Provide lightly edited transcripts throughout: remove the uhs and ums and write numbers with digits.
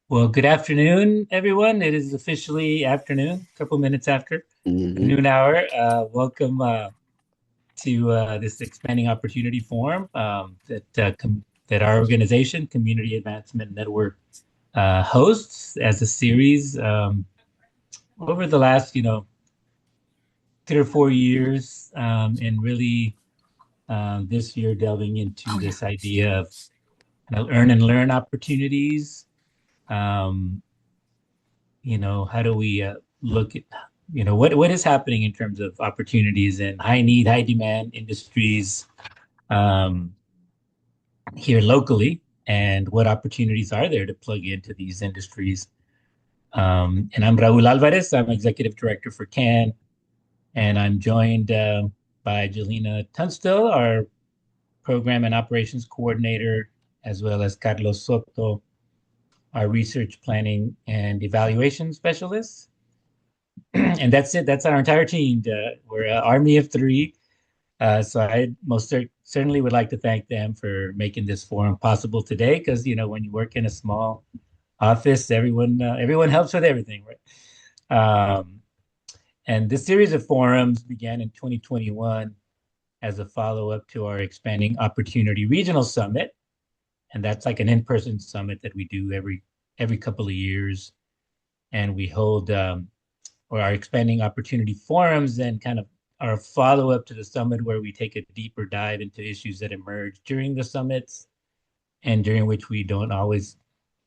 Well, good afternoon, everyone. It is officially afternoon, a couple minutes after the hmm noon hour. Welcome to this Expanding Opportunity Forum that our organization, Community Advancement Network, hosts as a series over the last, 3 or 4 years, and really this year delving into Oh yeah. this idea of earn and learn opportunities. Um, how do we look at, what is happening in terms of opportunities in high need, high demand industries um, here locally, and what opportunities are there to plug into these industries? And I'm Raul Alvarez. I'm executive director for CAN, and I'm joined by Jelena Tunstall, our program and operations coordinator, as well as Carlos Soto, our research planning and evaluation specialist. And that's it. That's our entire team. We're an army of three. So I certainly would like to thank them for making this forum possible today. Because when you work in a small office, everyone helps with everything, right? Um, and this series of forums began in 2021 as a follow up to our Expanding Opportunity Regional Summit, and that's like an in-person summit that we do every couple of years, and we hold or our Expanding Opportunity Forums and kind of our follow up to the summit, where we take a deeper dive into issues that emerge during the summits and during which we don't always,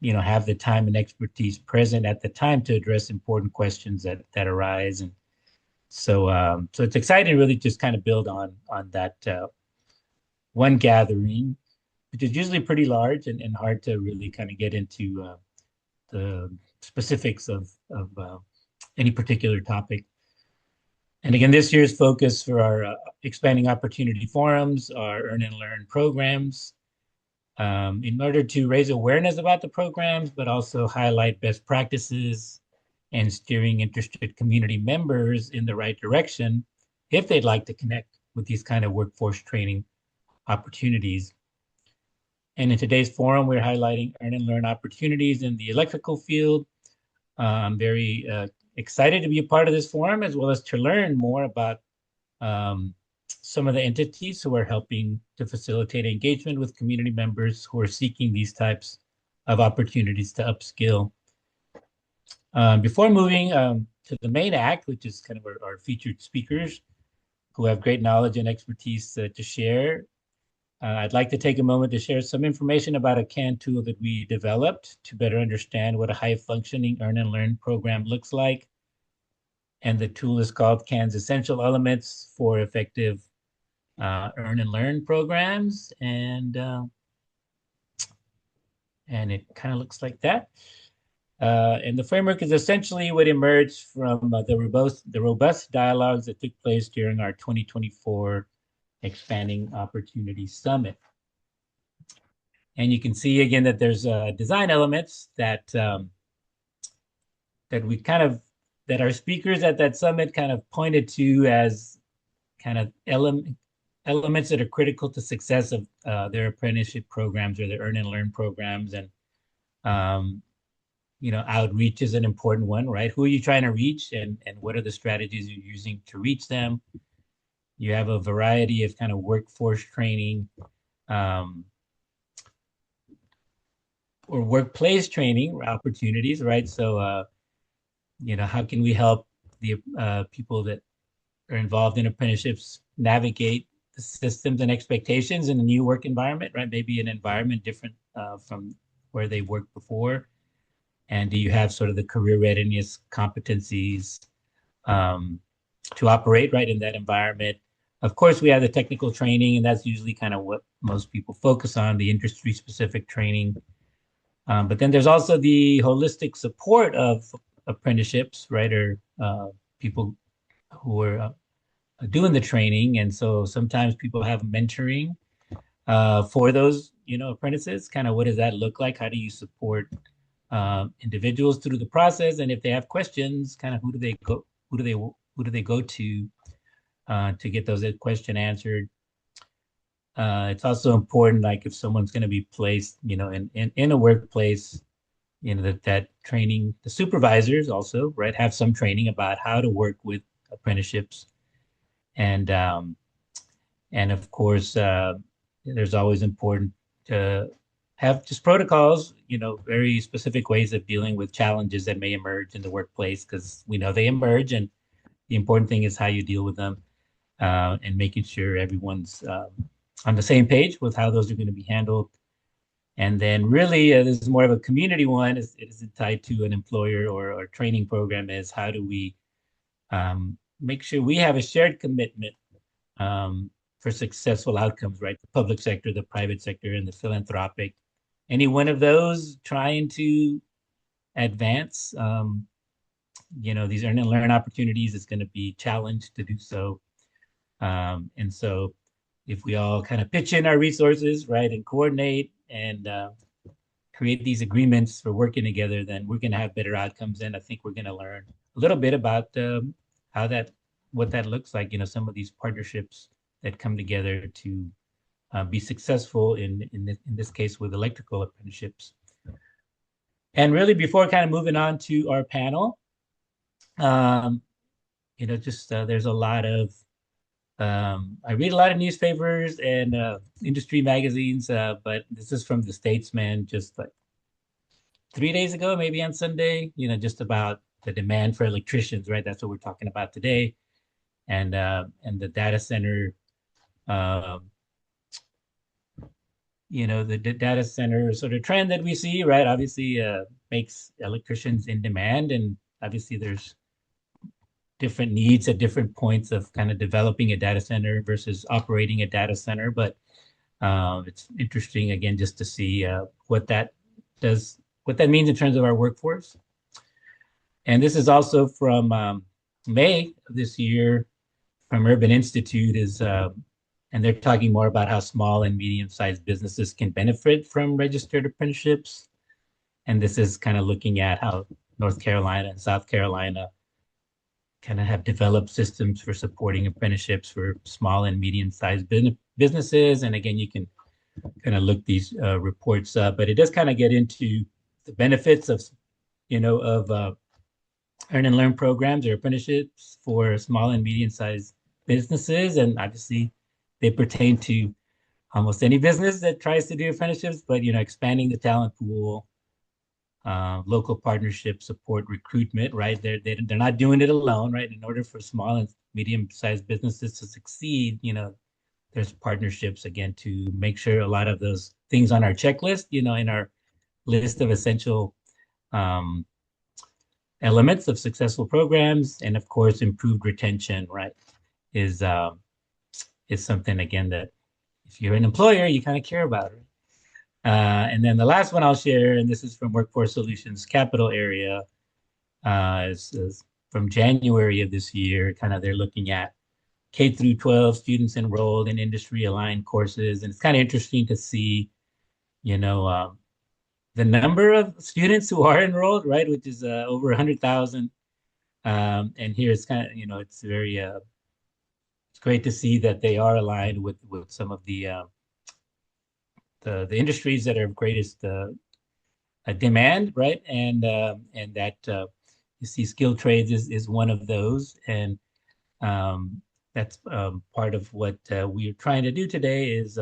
have the time and expertise present at the time to address important questions that arise. And so it's exciting to really just kind of build on that one gathering, which is usually pretty large and hard to really kind of get into the specifics of any particular topic. And again, this year's focus for our expanding opportunity forums, our earn and learn programs, in order to raise awareness about the programs, but also highlight best practices and steering interested community members in the right direction if they'd like to connect with these kind of workforce training opportunities. And in today's forum, we're highlighting earn and learn opportunities in the electrical field. I'm very excited to be a part of this forum, as well as to learn more about some of the entities who are helping to facilitate engagement with community members who are seeking these types of opportunities to upskill. Before moving to the main act, which is kind of our featured speakers who have great knowledge and expertise to share, I'd like to take a moment to share some information about a CAN tool that we developed to better understand what a high functioning earn and learn program looks like. And the tool is called CAN's Essential Elements for Effective Earn and Learn programs. And it kind of looks like that. And the framework is essentially what emerged from the robust dialogues that took place during our 2024 Expanding Opportunity Summit. And you can see again that there's design elements that we kind of that our speakers at that summit kind of pointed to as kind of elements that are critical to success of their apprenticeship programs or their earn and learn programs. And um, outreach is an important one, right? Who are you trying to reach, and what are the strategies you're using to reach them? You have a variety of kind of workforce training um, or workplace training opportunities, right? So how can we help the people that are involved in apprenticeships navigate the systems and expectations in a new work environment, right? Maybe an environment different from where they worked before. And do you have sort of the career readiness competencies um, to operate right in that environment? Of course, we have the technical training, and that's usually kind of what most people focus on, the industry specific training. But then there's also the holistic support of apprenticeships, right? Or people who are doing the training. And so sometimes people have mentoring for those, apprentices. Kind of what does that look like? How do you support individuals through the process? And if they have questions, kind of who do they go? Who do they go to get those question answered? It's also important, like if someone's going to be placed, in a workplace, that training, the supervisors also, right, have some training about how to work with apprenticeships. And and of course, there's always important to have just protocols, very specific ways of dealing with challenges that may emerge in the workplace, because we know they emerge, and the important thing is how you deal with them, and making sure everyone's on the same page with how those are going to be handled. And then really, this is more of a community one. It isn't tied to an employer or training program. Is how do we make sure we have a shared commitment um, for successful outcomes, right? The public sector, the private sector, and the philanthropic. Any one of those trying to advance, these earn and learn opportunities is going to be challenged to do so. And so if we all kind of pitch in our resources, right, and coordinate and create these agreements for working together, then we're going to have better outcomes. And I think we're going to learn a little bit about how that, what that looks like, some of these partnerships that come together to be successful in this case with electrical apprenticeships. And really, before kind of moving on to our panel, um, just there's a lot of I read a lot of newspapers and industry magazines, but this is from the Statesman just like 3 days ago, maybe on Sunday, just about the demand for electricians, right? That's what we're talking about today. And the data center, um, the data center sort of trend that we see, right? Obviously, makes electricians in demand. And obviously, there's different needs at different points of kind of developing a data center versus operating a data center. But it's interesting, again, just to see what that means in terms of our workforce. And this is also from May of this year from Urban Institute and they're talking more about how small and medium-sized businesses can benefit from registered apprenticeships. And this is kind of looking at how North Carolina and South Carolina kind of have developed systems for supporting apprenticeships for small and medium-sized businesses. And again, you can kind of look these reports up, but it does kind of get into the benefits of earn and learn programs or apprenticeships for small and medium-sized businesses. And obviously they pertain to almost any business that tries to do apprenticeships, but, expanding the talent pool, local partnership support, recruitment, right? They're not doing it alone, right? In order for small and medium-sized businesses to succeed, there's partnerships, again, to make sure a lot of those things on our checklist, in our list of essential elements of successful programs, and of course, improved retention, right, is something, again, that if you're an employer, you kind of care about it. And then the last one I'll share, and this is from Workforce Solutions Capital Area, is from January of this year. Kind of they're looking at K through 12 students enrolled in industry aligned courses. And it's kind of interesting to see, the number of students who are enrolled, right, which is over 100,000. And here it's kind of, it's very, it's great to see that they are aligned with some of the industries that are of greatest demand, right? And that you see skilled trades is one of those. And that's part of what we're trying to do today is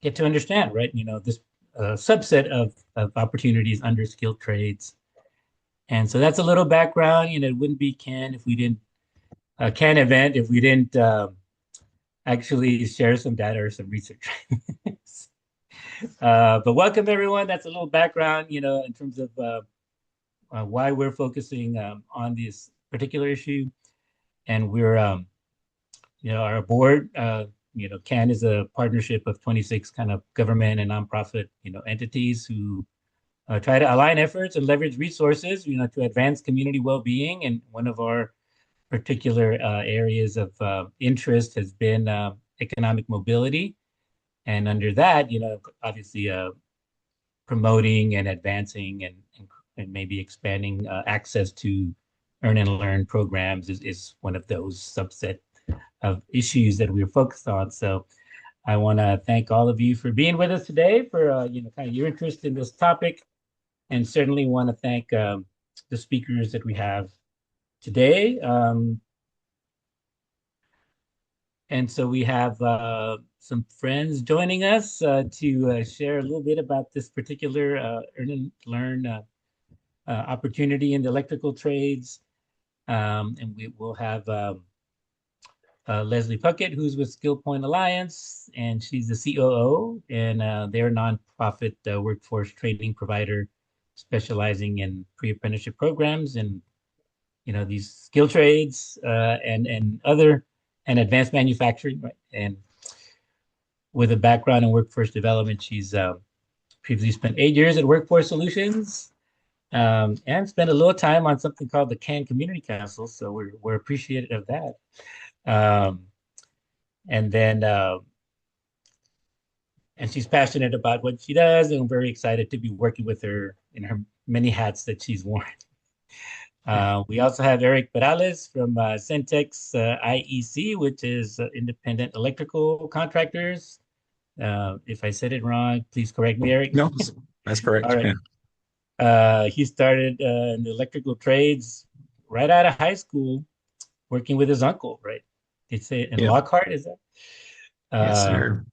get to understand, right? This subset of opportunities under skilled trades. And so that's a little background. It wouldn't be CAN if we didn't CAN event if we didn't actually share some data or some research. But welcome everyone. That's a little background, in terms of why we're focusing on this particular issue. And we're, our board, CAN is a partnership of 26 kind of government and nonprofit, entities who try to align efforts and leverage resources, to advance community well-being. And one of our particular areas of interest has been economic mobility. And under that, obviously promoting and advancing and maybe expanding access to earn and learn programs is one of those subset of issues that we're focused on. So I want to thank all of you for being with us today, for kind of your interest in this topic. and certainly want to thank the speakers that we have today. And so we have some friends joining us to share a little bit about this particular earn and learn opportunity in the electrical trades. And we will have Leslie Puckett, who's with Skillpoint Alliance, and she's the COO, and they're a nonprofit workforce training provider specializing in pre-apprenticeship programs and these skill trades and other and advanced manufacturing, right? And with a background in workforce development, she's previously spent 8 years at Workforce Solutions and spent a little time on something called the CAN Community Council. So we're appreciative of that. Um, and then and she's passionate about what she does, and I'm very excited to be working with her in her many hats that she's worn. We also have Eric Perales from CenTex IEC, which is Independent Electrical Contractors. If I said it wrong, please correct me, Eric. No, that's correct. All right. He started in the electrical trades right out of high school, working with his uncle, right? It's in Yeah. Lockhart, is that? Yes, Uh, sir.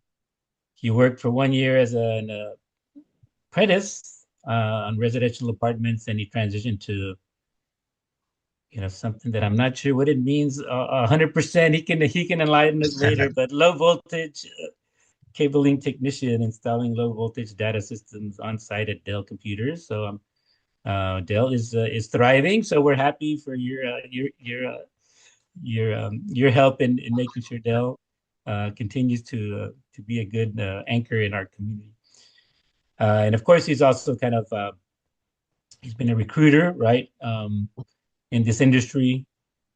he worked for 1 year as an apprentice on residential apartments, and he transitioned to something that I'm not sure what it means 100%. He can enlighten us later, but low voltage cabling technician installing low voltage data systems on site at Dell Computers. So Dell is thriving. So we're happy for your help in making sure Dell continues to be a good anchor in our community. And of course, he's also kind of he's been a recruiter, right, in this industry,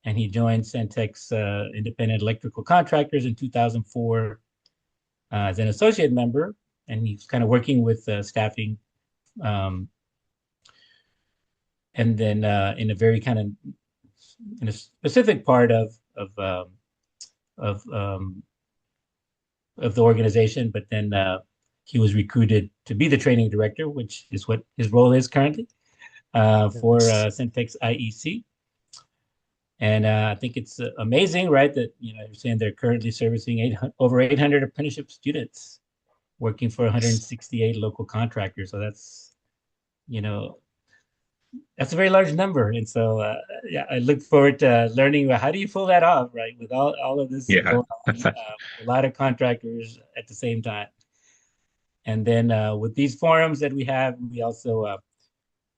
and he joined CenTex Independent Electrical Contractors in 2004 as an associate member, and he's kind of working with staffing, um, and then in a very kind of in a specific part of um, of the organization. But then he was recruited to be the training director, which is what his role is currently for CenTex IEC. And I think it's amazing, right? That you're saying they're currently servicing over 800 apprenticeship students, working for 168 local contractors. So you know, that's a very large number. And so, yeah, I look forward to learning how do you pull that off, right? With all of this Yeah. going on, a lot of contractors at the same time. And then with these forums that we have, we also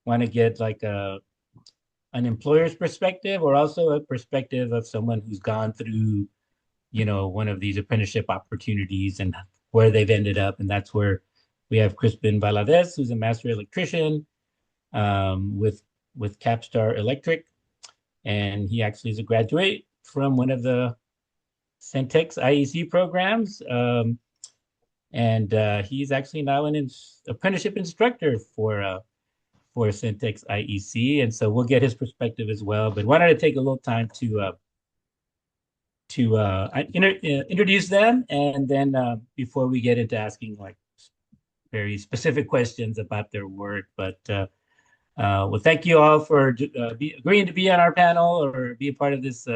want to get like an employer's perspective or also a perspective of someone who's gone through, one of these apprenticeship opportunities and where they've ended up. And that's where we have Crispin Valadez, who's a master electrician with CAPSTAR Electric. And he actually is a graduate from one of the CenTex IEC programs. And he's actually now an apprenticeship instructor for CenTex IEC. And so we'll get his perspective as well. But wanted to take a little time to introduce them. And then before we get into asking like very specific questions about their work, but well, thank you all for agreeing to be on our panel or be a part of this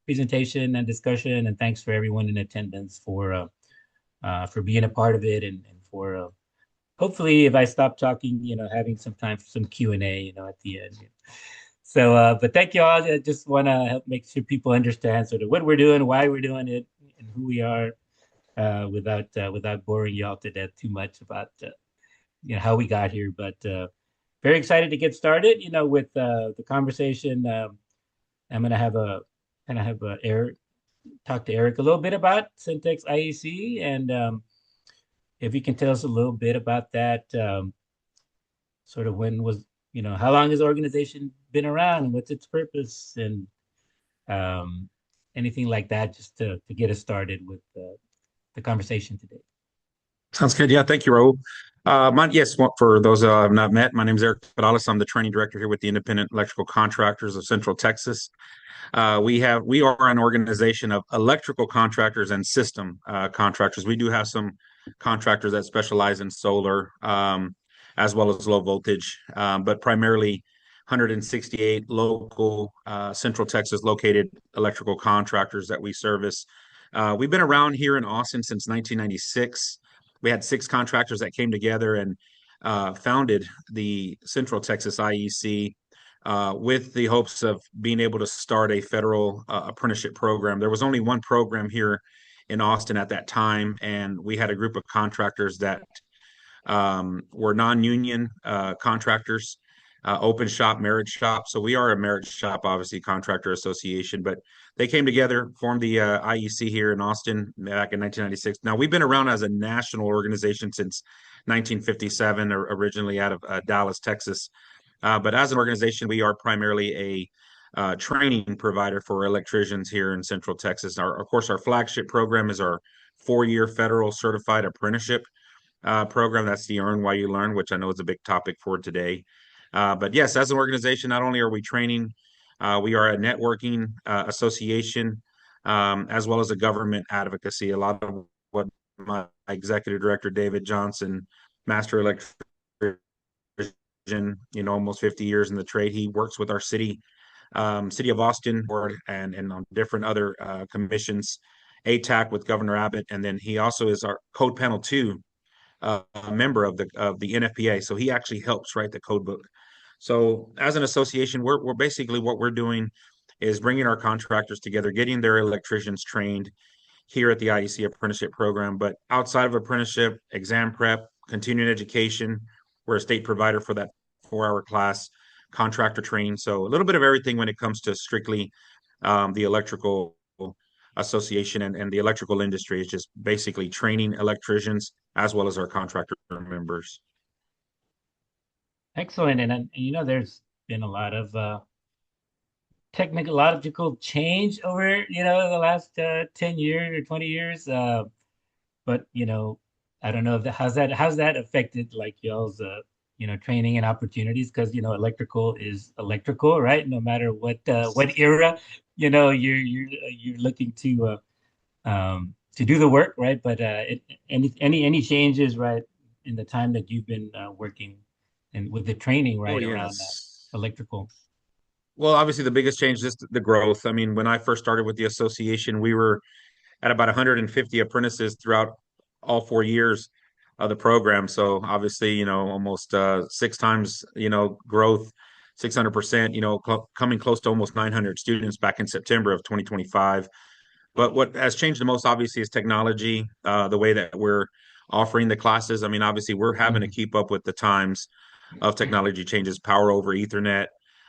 presentation and discussion. And thanks for everyone in attendance for being a part of it and for hopefully if I stop talking, having some time for some Q&A, at the end. So, but thank you all. I just want to help make sure people understand sort of what we're doing, why we're doing it, and who we are, without boring you all to death too much about how we got here. But very excited to get started. With the conversation. I'm gonna have Eric talk to Eric a little bit about CenTex IEC, and if you can tell us a little bit about that, sort of how long has the organization been around and what's its purpose and um, anything like that, just to get us started with the conversation today. Sounds good. Yeah, thank you, Raul. Yes, for those I've not met, my name is Eric Perales. I'm the training director here with the Independent Electrical Contractors of Central Texas. We are an organization of electrical contractors and system contractors. We do have some contractors that specialize in solar, as well as low voltage, but primarily 168 local Central Texas located electrical contractors that we service. We've been around here in Austin since 1996. We had six contractors that came together and founded the Central Texas IEC with the hopes of being able to start a federal apprenticeship program. There was only one program here in Austin at that time, and we had a group of contractors that were non-union contractors, open shop, merit shop. So we are a merit shop, obviously, contractor association, but they came together, formed the IEC here in Austin back in 1996. Now we've been around as a national organization since 1957, originally out of Dallas, Texas. But as an organization, we are primarily a training provider for electricians here in Central Texas. Of course, our flagship program is our 4-year federal certified apprenticeship program. That's the Earn While You Learn, which I know is a big topic for today. But yes, as an organization, not only are we training, we are a networking association, as well as a government advocacy. A lot of what my executive director, David Johnson, master electrician, almost 50 years in the trade, he works with our city of Austin board and on different other commissions, ATAC with Governor Abbott, and then he also is our Code Panel 2 member of the NFPA. So he actually helps write the code book. So as an association, we're basically what we're doing is bringing our contractors together, getting their electricians trained here at the IEC apprenticeship program. But outside of apprenticeship, exam prep, continuing education, we're a state provider for that 4-hour class, contractor training. So a little bit of everything when it comes to strictly the electrical association and the electrical industry is just basically training electricians as well as our contractor members. Excellent. And there's been a lot of technological change over, the last 10 years or 20 years. But I don't know if how's that affected like y'all's training and opportunities because electrical is electrical, right? No matter what era, you're looking to do the work, right? But any changes, right, in the time that you've been working and with the training, Oh, right, around yes. electrical. Well, obviously the biggest change is the growth. I mean, when I first started with the association, we were at about 150 apprentices throughout all 4 years of the program. So obviously, almost six times, growth, 600%, coming close to almost 900 students back in September of 2025. But what has changed the most, obviously, is technology, the way that we're offering the classes. I mean, obviously, we're having to Mhm. keep up with the times of technology changes, power over Ethernet.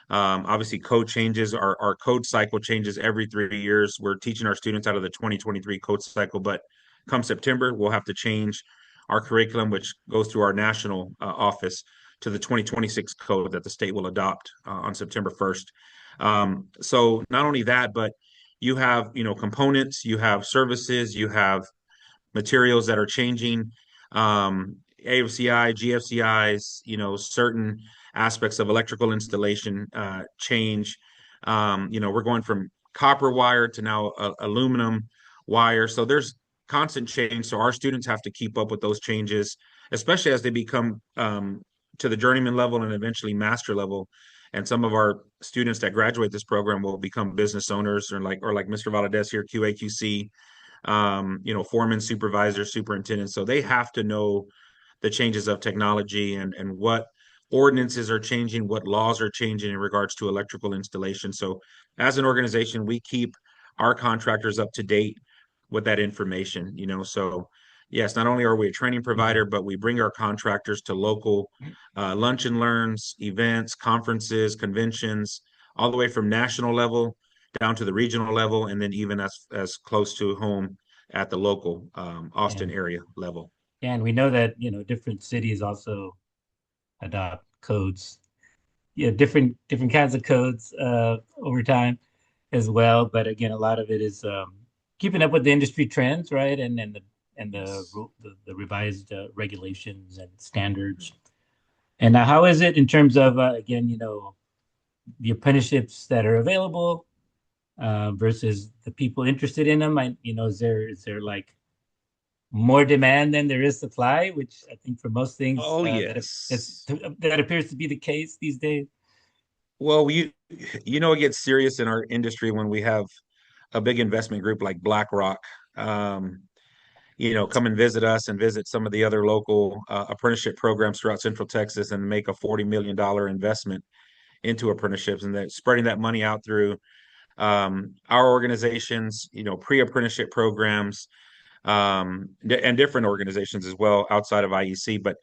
Obviously, code changes. Our code cycle changes every 3 years. We're teaching our students out of the 2023 code cycle, but come September, we'll have to change our curriculum, which goes through our national office, to the 2026 code that the state will adopt on September 1st. So not only that, but you have components, you have services, you have materials that are changing, AFCI, GFCIs, certain aspects of electrical installation change. We're going from copper wire to now aluminum wire. So there's constant change. So our students have to keep up with those changes, especially as they become to the journeyman level and eventually master level. And some of our students that graduate this program will become business owners or like Mr. Valadez here, QAQC, foreman, supervisor, superintendent. So they have to know the changes of technology and what ordinances are changing, what laws are changing in regards to electrical installation. So as an organization, we keep our contractors up to date with that information, So yes, not only are we a training Mhm. provider, but we bring our contractors to local lunch and learns, events, conferences, conventions, all the way from national level down to the regional level, and then even as close to home at the local Austin And area level. and we know that different cities also adopt codes, different kinds of codes over time as well. But again, a lot of it is keeping up with the industry trends, right? Yes. The revised regulations and standards. And now, how is it in terms of again, the apprenticeships that are available versus the people interested in them? Is there like more demand than there is supply, which I think for most things Oh, that's, yes. that appears to be the case these days. Well, it gets serious in our industry when we have a big investment group like BlackRock, um, come and visit us and visit some of the other local apprenticeship programs throughout Central Texas and make a $40 million investment into apprenticeships, and that spreading that money out through our organizations, pre-apprenticeship programs, and different organizations as well outside of IEC. But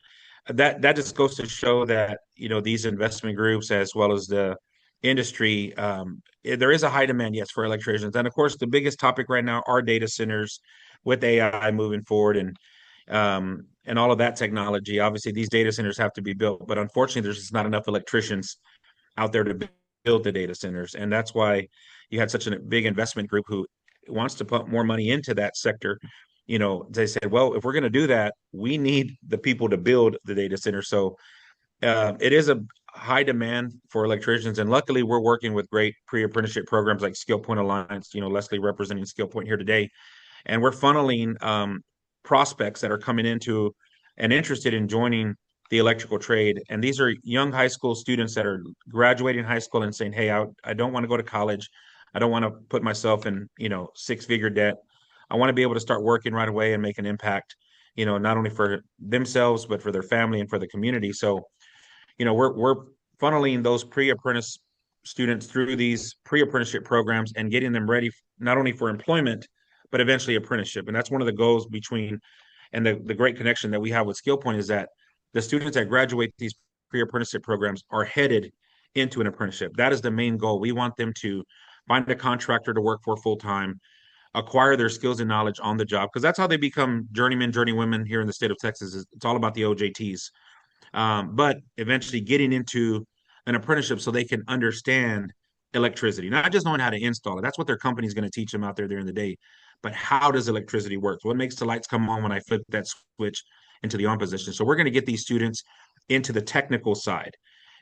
that just goes to show that these investment groups as well as the industry, there is a high demand, yes, for electricians. And of course, the biggest topic right now are data centers with AI moving forward, and all of that technology. Obviously, these data centers have to be built, but unfortunately, there's just not enough electricians out there to build the data centers. And that's why you had such a big investment group who wants to put more money into that sector. They said, well, if we're going to do that, we need the people to build the data center. So it is a high demand for electricians. And luckily, we're working with great pre-apprenticeship programs like Skillpoint Alliance, Leslie representing Skillpoint here today, and we're funneling prospects that are coming into and interested in joining the electrical trade. And these are young high school students that are graduating high school and saying, "Hey, I don't want to go to college. I don't want to put myself in, six-figure debt. I want to be able to start working right away and make an impact, not only for themselves but for their family and for the community." So we're funneling those pre-apprentice students through these pre-apprenticeship programs and getting them ready not only for employment but eventually apprenticeship. And that's one of the goals between, and the great connection that we have with Skillpoint is that the students that graduate these pre-apprenticeship programs are headed into an apprenticeship. That is the main goal. We want them to find a contractor to work for full time, acquire their skills and knowledge on the job, because that's how they become journeymen, journeywomen here in the state of Texas. It's all about the OJTs, but eventually getting into an apprenticeship so they can understand electricity, not just knowing how to install it. That's what their company is going to teach them out there during the day. But how does electricity work? What makes the lights come on when I flip that switch into the on position? So we're going to get these students into the technical side.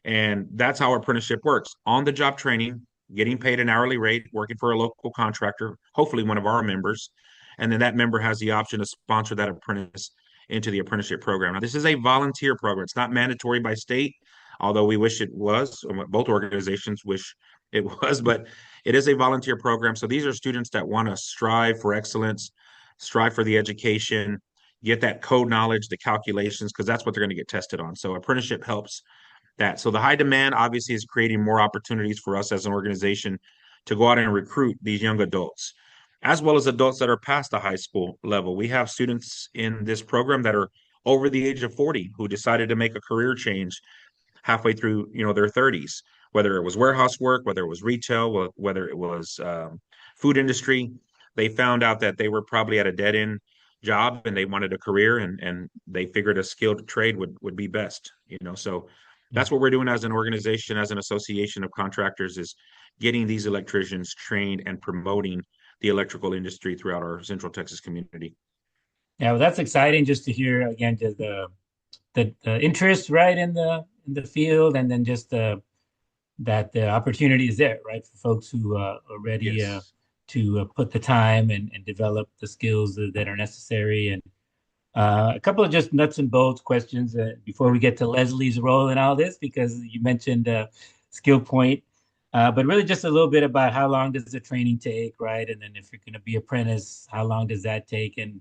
And that's how our apprenticeship works. On the job training, getting paid an hourly rate, working for a local contractor, hopefully one of our members. And then that member has the option to sponsor that apprentice into the apprenticeship program. Now, this is a volunteer program. It's not mandatory by state, although we wish it was. Both organizations wish it was, but it is a volunteer program. So these are students that want to strive for excellence, strive for the education, get that code knowledge, the calculations, because that's what they're going to get tested on. So apprenticeship helps that. So the high demand obviously is creating more opportunities for us as an organization to go out and recruit these young adults, as well as adults that are past the high school level. We have students in this program that are over the age of 40 who decided to make a career change halfway through, their 30s, whether it was warehouse work, whether it was retail, whether it was food industry. They found out that they were probably at a dead end job and they wanted a career, and they figured a skilled trade would be best, so Yeah. that's what we're doing as an organization, as an association of contractors, is getting these electricians trained and promoting the electrical industry throughout our Central Texas community. Yeah, well, that's exciting just to hear again just the interest right in the field, and then just that the opportunity is there, right, for folks who are ready Yes. to put the time and develop the skills that are necessary. And a couple of just nuts and bolts questions before we get to Leslie's role in all this, because you mentioned skill point, but really just a little bit about how long does the training take, right? And then if you're going to be apprentice, how long does that take? And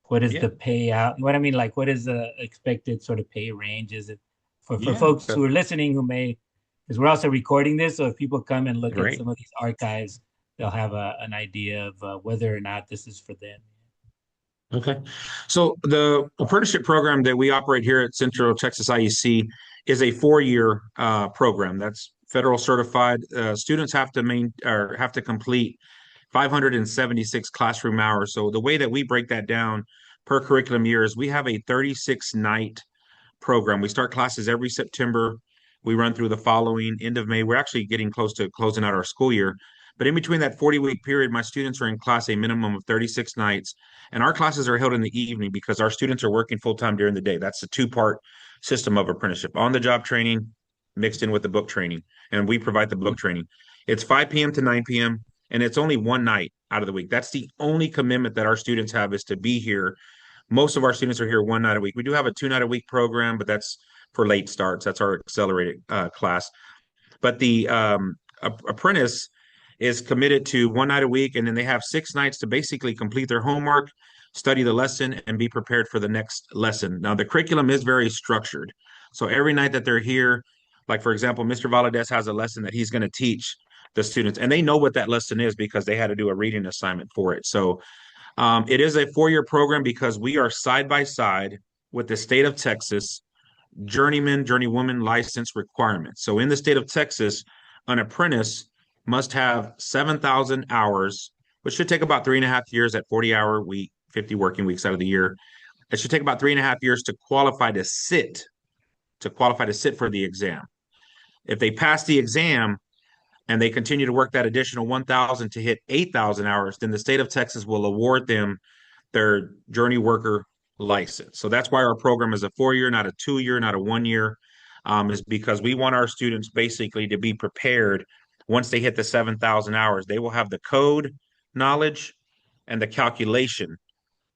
what is Yeah. the payout? What I mean, like, what is the expected sort of pay range? Is it for Yeah. folks who are listening who may, because we're also recording this, so if people come and look at Right. some of these archives, they'll have an idea of whether or not this is for them. Okay. So the apprenticeship program that we operate here at Central Texas IEC is a 4-year program. That's federal certified. Students have to have to complete 576 classroom hours. So the way that we break that down per curriculum year is we have a 36 night program. We start classes every September. We run through the following end of May. We're actually getting close to closing out our school year. But in between that 40-week period, my students are in class a minimum of 36 nights. And our classes are held in the evening because our students are working full time during the day. That's a two-part system of apprenticeship, on the job training mixed in with the book training. And we provide the book training. It's 5 p.m. to 9 p.m. and it's only one night out of the week. That's the only commitment that our students have, is to be here Most of our students are here one night a week. We do have a 2 night a week program, but that's for late starts. That's our accelerated class. But the apprentice is committed to one night a week, and then they have 6 nights to basically complete their homework, study the lesson, and be prepared for the next lesson. Now, the curriculum is very structured. So every night that they're here, like for example, Mr. Valadez has a lesson that he's going to teach the students, and they know what that lesson is because they had to do a reading assignment for it. So it is a 4 year program because we are side by side with the state of Texas journeyman, journeywoman license requirements. So in the state of Texas, an apprentice must have 7,000 hours, which should take about 3.5 years at 40-hour week, 50 working weeks out of the year. It should take about 3.5 years to qualify to sit for the exam. If they pass the exam and they continue to work that additional 1,000 to hit 8,000 hours, then the state of Texas will award them their journey worker license. So that's why our program is a 4 year, not a 2 year, not a 1 year, is because we want our students basically to be prepared once they hit the 7,000 hours. They will have the code knowledge and the calculation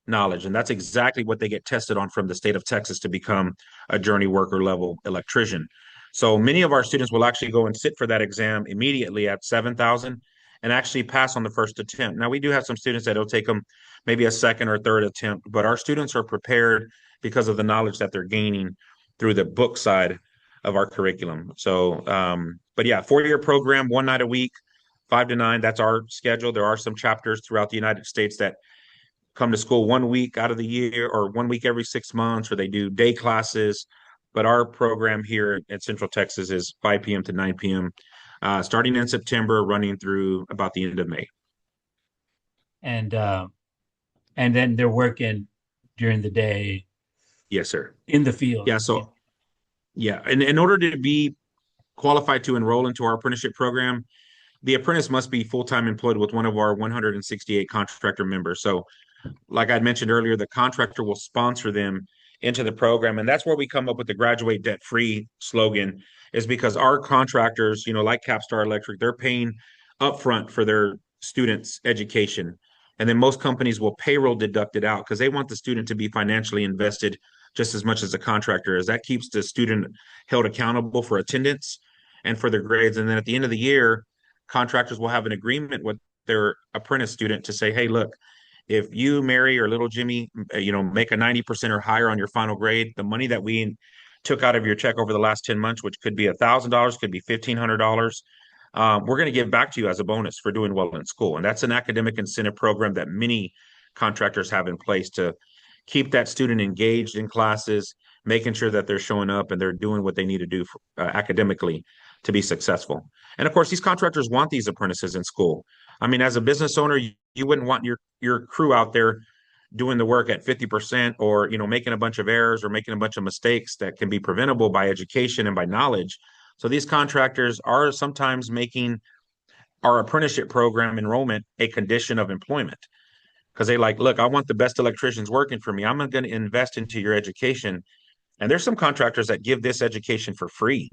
knowledge. And that's exactly what they get tested on from the state of Texas to become a journey worker level electrician. So many of our students will actually go and sit for that exam immediately at 7,000 and actually pass on the first attempt. Now, we do have some students that will take them maybe a second or third attempt, but our students are prepared because of the knowledge that they're gaining through the book side of our curriculum. So, but yeah, 4 year program, one night a week, 5 to 9. That's our schedule. There are some chapters throughout the United States that come to school 1 week out of the year or 1 week every 6 months, or they do day classes. But our program here at Central Texas is 5 p.m. to 9 p.m., starting in September, running through about the end of May. And then they're working during the day Yes, sir. in the field. Yeah. Yeah. So, yeah. And in order to be qualified to enroll into our apprenticeship program, the apprentice must be full time employed with one of our 168 contractor members. So, like I mentioned earlier, the contractor will sponsor them into the program. And that's where we come up with the graduate debt free slogan, is because our contractors, like CAPSTAR Electric, they're paying upfront for their students' education. And then most companies will payroll deduct it out because they want the student to be financially invested just as much as the contractor is. That keeps the student held accountable for attendance and for their grades. And then at the end of the year, contractors will have an agreement with their apprentice student to say, hey, look, if you, Mary, or little Jimmy, make a 90% or higher on your final grade, the money that we took out of your check over the last 10 months, which could be $1,000, could be $1,500, we're going to give back to you as a bonus for doing well in school. And that's an academic incentive program that many contractors have in place to keep that student engaged in classes, making sure that they're showing up and they're doing what they need to do for, academically to be successful. And of course, these contractors want these apprentices in school. I mean, as a business owner, you wouldn't want your crew out there doing the work at 50% or making a bunch of errors or making a bunch of mistakes that can be preventable by education and by knowledge. So these contractors are sometimes making our apprenticeship program enrollment a condition of employment because they like, look, I want the best electricians working for me. I'm going to invest into your education. And there's some contractors that give this education for free.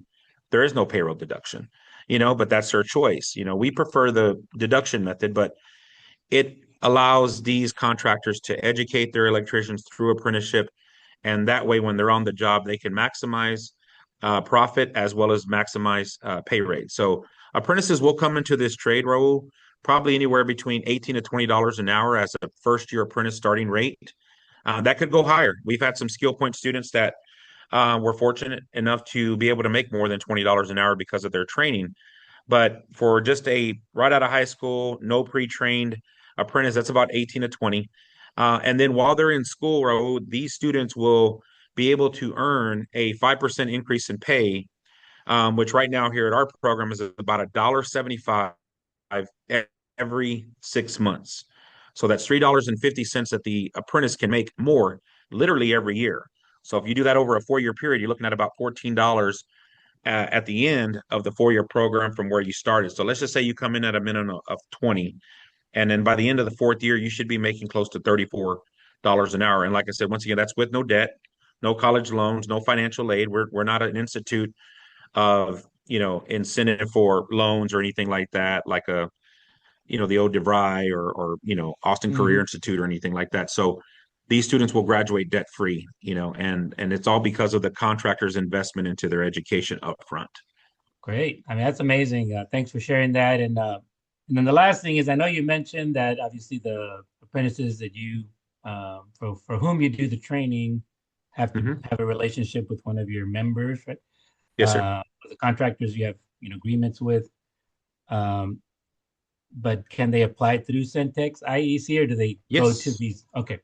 There is no payroll deduction, but that's their choice. We prefer the deduction method, but it allows these contractors to educate their electricians through apprenticeship. And that way, when they're on the job, they can maximize profit as well as maximize pay rate. So apprentices will come into this trade role probably anywhere between 18 to $20 an hour as a first year apprentice starting rate. That could go higher. We've had some Skillpoint students that were fortunate enough to be able to make more than $20 an hour because of their training. But for just a right out of high school, no pre-trained apprentice, that's about 18 to 20. And then while they're in school, Raul, these students will be able to earn a 5% increase in pay, which right now here at our program is about $1.75 every 6 months. So that's $3.50 that the apprentice can make more literally every year. So if you do that over a 4 year period, you're looking at about $14 at the end of the 4 year program from where you started. So let's just say you come in at a minimum of 20, and then by the end of the fourth year, you should be making close to $34 an hour. And like I said, once again, that's with no debt, no college loans, no financial aid. We're not an institute of incentive for loans or anything like that, like the old DeVry or Austin Career Mhm. Institute or anything like that. So these students will graduate debt free, and it's all because of the contractor's investment into their education upfront. Great. I mean, that's amazing. Thanks for sharing that. And then the last thing is, I know you mentioned that obviously the apprentices that you for whom you do the training have to Hmm. have a relationship with one of your members, right? Yes, sir. The contractors you have, agreements with. Um, but can they apply through CenTex IEC, or do they go to Yes. these? Okay.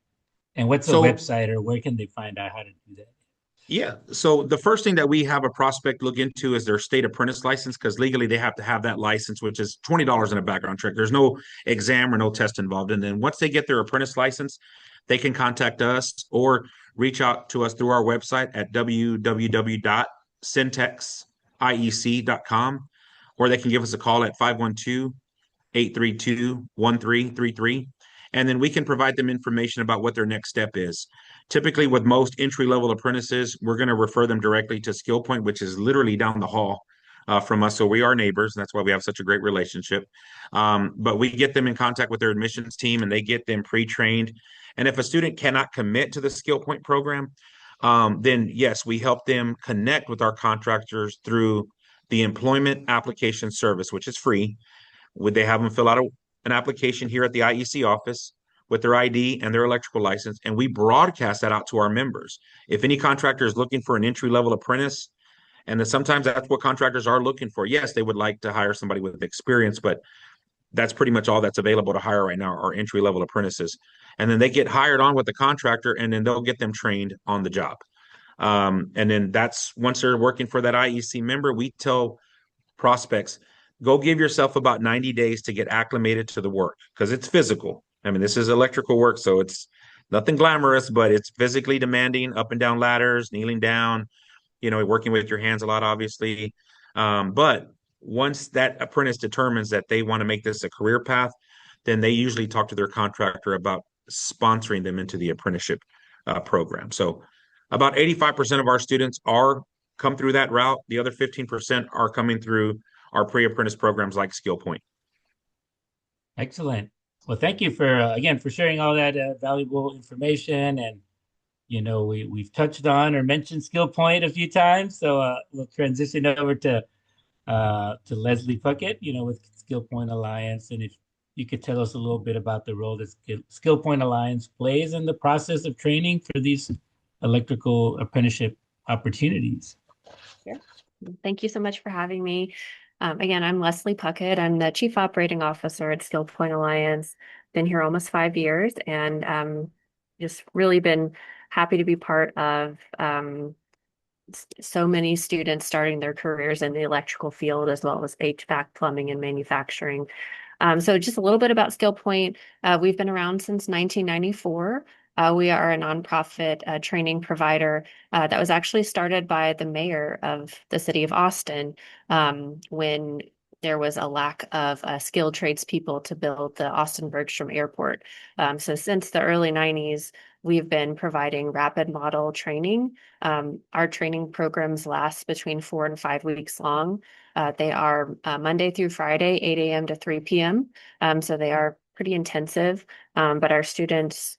And what's the So website, or where can they find out how to do that? yeah. So the first thing that we have a prospect look into is their state apprentice license, because legally they have to have that license, which is $20 in a background check. There's no exam or no test involved. And then once they get their apprentice license, they can contact us or reach out to us through our website at www.centexiec.com, or they can give us a call at 512-832-1333. And then we can provide them information about what their next step is. Typically, with most entry level apprentices, we're going to refer them directly to Skillpoint, which is literally down the hall from us. So we are neighbors. And that's why we have such a great relationship. But we get them in contact with their admissions team and they get them pre trained. And if a student cannot commit to the Skillpoint program, then yes, we help them connect with our contractors through the employment application service, which is free. Would they have them fill out an application here at the IEC office with their ID and their electrical license? And we broadcast that out to our members. If any contractor is looking for an entry level apprentice, and then sometimes that's what contractors are looking for. Yes, they would like to hire somebody with experience, but that's pretty much all that's available to hire right now are entry level apprentices. And then they get hired on with the contractor, and then they'll get them trained on the job. And then that's once they're working for that IEC member, we tell prospects, go give yourself about 90 days to get acclimated to the work because it's physical. I mean, this is electrical work, so it's nothing glamorous, but it's physically demanding, up and down ladders, kneeling down, working with your hands a lot, obviously. But once that apprentice determines that they want to make this a career path, then they usually talk to their contractor about sponsoring them into the apprenticeship program. So about 85% of our students are come through that route. The other 15% are coming through our pre-apprentice programs like Skillpoint. Excellent. Well, thank you for again for sharing all that valuable information. And we've touched on or mentioned Skill Point a few times, so we'll transition over to Leslie Puckett, with Skill Point Alliance, and if you could tell us a little bit about the role that Skill Point Alliance plays in the process of training for these electrical apprenticeship opportunities. Sure. Thank you so much for having me. Again, I'm Leslie Puckett. I'm the Chief Operating Officer at Skillpoint Alliance. Been here almost 5 years, and just really been happy to be part of so many students starting their careers in the electrical field, as well as HVAC, plumbing, and manufacturing. So just a little bit about Skillpoint. We've been around since 1994. We are a nonprofit training provider that was actually started by the mayor of the city of Austin when there was a lack of skilled tradespeople to build the Austin Bergstrom Airport. So since the early 90s, we've been providing rapid model training. Our training programs last between 4 and 5 weeks long. They are Monday through Friday, 8 a.m. to 3 p.m. So they are pretty intensive. But our students,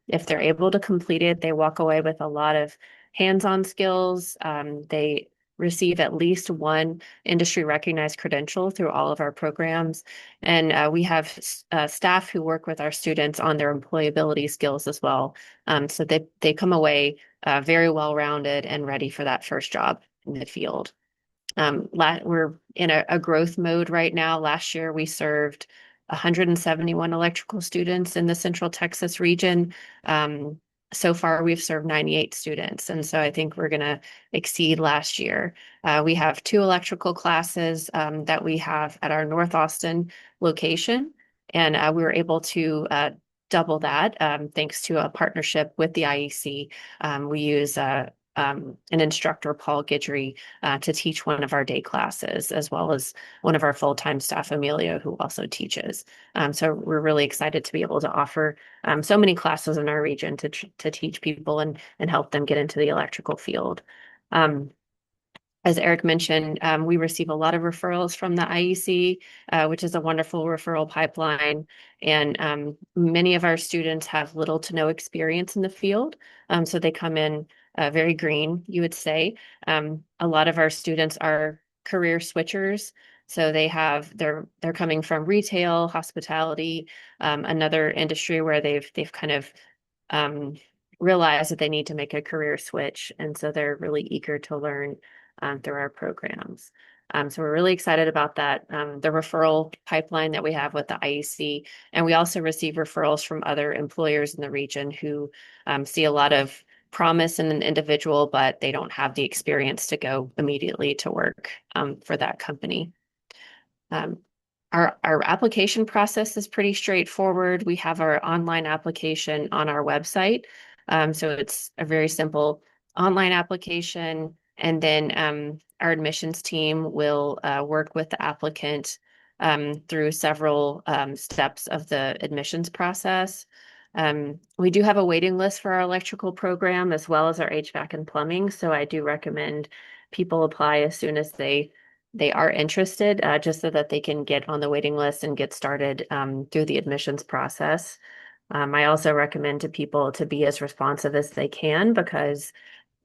if they're able to complete it, they walk away with a lot of hands-on skills. They receive at least one industry recognized credential through all of our programs. And we have staff who work with our students on their employability skills as well. So they come away very well-rounded and ready for that first job in the field. We're in a growth mode right now. Last year, we served 171 electrical students in the Central Texas region. So far, we've served 98 students. And so I think we're going to exceed last year. We have 2 electrical classes that we have at our North Austin location. And we were able to double that thanks to a partnership with the IEC. We use an instructor, Paul Guidry, to teach one of our day classes, as well as one of our full-time staff, Amelia, who also teaches. So we're really excited to be able to offer so many classes in our region to teach people and help them get into the electrical field. As Eric mentioned, we receive a lot of referrals from the IEC, which is a wonderful referral pipeline. And many of our students have little to no experience in the field. So they come in very green, you would say. A lot of our students are career switchers. So they're coming from retail, hospitality, another industry where they've kind of realized that they need to make a career switch. And so they're really eager to learn through our programs. So we're really excited about that, the referral pipeline that we have with the IEC. And we also receive referrals from other employers in the region who see a lot of promise in an individual, but they don't have the experience to go immediately to work for that company. Um, our application process is pretty straightforward. We have our online application on our website. So it's a very simple online application. And then our admissions team will work with the applicant through several steps of the admissions process. We do have a waiting list for our electrical program as well as our HVAC and plumbing. So I do recommend people apply as soon as they are interested, just so that they can get on the waiting list and get started through the admissions process. I also recommend to people to be as responsive as they can because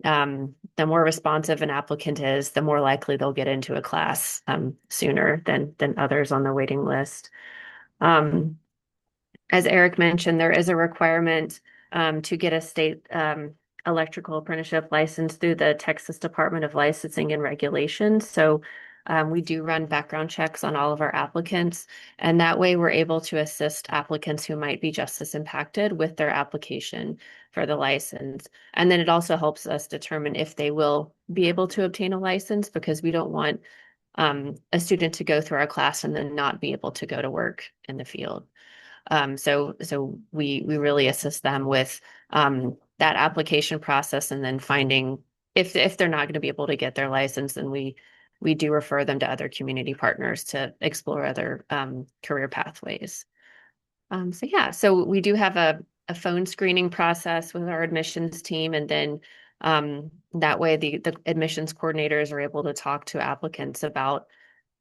the more responsive an applicant is, the more likely they'll get into a class sooner than others on the waiting list. Um, as Eric mentioned, there is a requirement to get a state electrical apprenticeship license through the Texas Department of Licensing and Regulations. So we do run background checks on all of our applicants, and that way we're able to assist applicants who might be just as impacted with their application for the license. And then it also helps us determine if they will be able to obtain a license because we don't want a student to go through our class and then not be able to go to work in the field. So we really assist them with that application process and then finding if they're not going to be able to get their license, then we do refer them to other community partners to explore other career pathways. So yeah, so we do have a phone screening process with our admissions team, and then that way the admissions coordinators are able to talk to applicants about